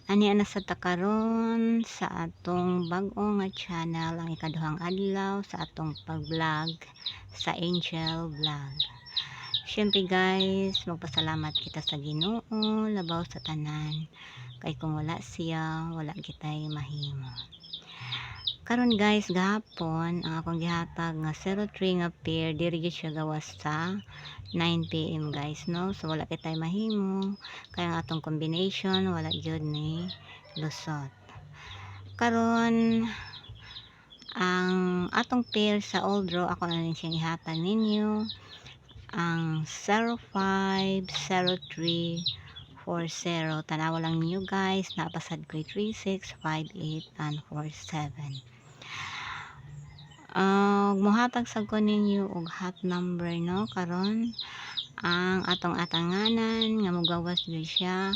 Ani ana sa takaron sa atong bag-o nga channel, ang ikaduhang adlaw sa atong pag-vlog sa Angel Vlog. Syempre guys, magpasalamat kita sa Ginoo labaw sa tanan, kay kung wala siya, wala kitay mahimo. Karon guys, gahapon ang akong gihatag nga 03 nga pair diri gyud siya gawas sa 9 PM guys, no? So wala kitay mahimo kay ang atong combination wala gyud ni lusot. Karon ang atong pair sa old draw ako na rin siyang ihatag ninyo ang 050340. Tanawa lang niyo guys, napasad ko 36, 58 and 47. Muhatag sa ko ninyo og hot number, no? Karon ang atong atanganan nga magawas gyud siya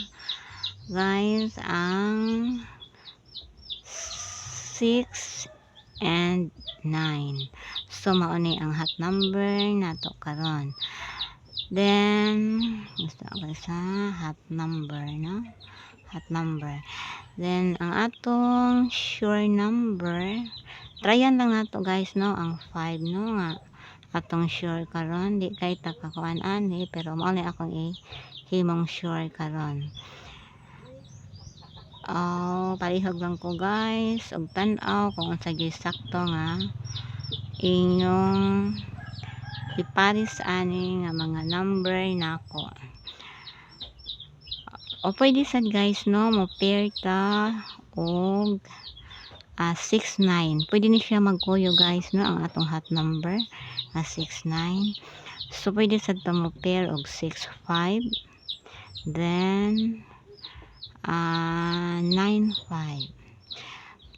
guys ang 6 and 9. So mao ni ang hot number nato karon. Then gusto ko sa hot number, no? Hot number. Then ang atong sure number, tryan lang nato guys, no? Ang 5, no, nga atong sure karon, di kay takakuan ani pero mao ni akong himong sure karon. Palihog lang ko guys og tan-aw kung unsa gyud sakto nga inyong iparis ani nga mga number nako. O pwede sad guys, no, mo pair ta og 69. Pwede ni siya magkuyo guys, no, ang atong hot number na 69. So pwede sad ta mo pair og 65. Then 95.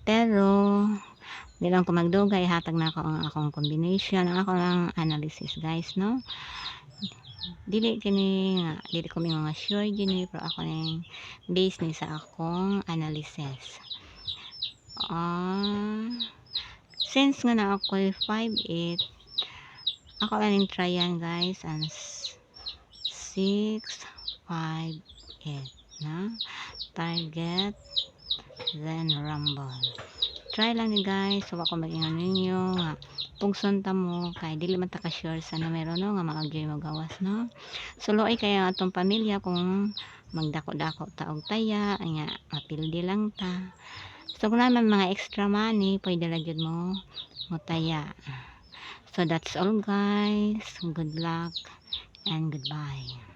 Pero di lang ko magdugay, hatag na ako ang akong combination, ang akong analysis guys, no? Dili ko may mga sure gini, pero ako ning base ni sa akong analysis. Since nga na ako 58, ako lang tryan guys ang 658 na target, then rumble. Try lang ni guys, so ako mag-ingon ninyo nga pugson ta mo kay dili man ta ka sure sa numero, no, nga maagyoy magawas, no. So loy kay ang atong pamilya kung magdako-dako ta og taya nga mapildi lang ta. So kung naman mga extra money pwede ra gyud mo taya. So that's all guys, good luck and goodbye.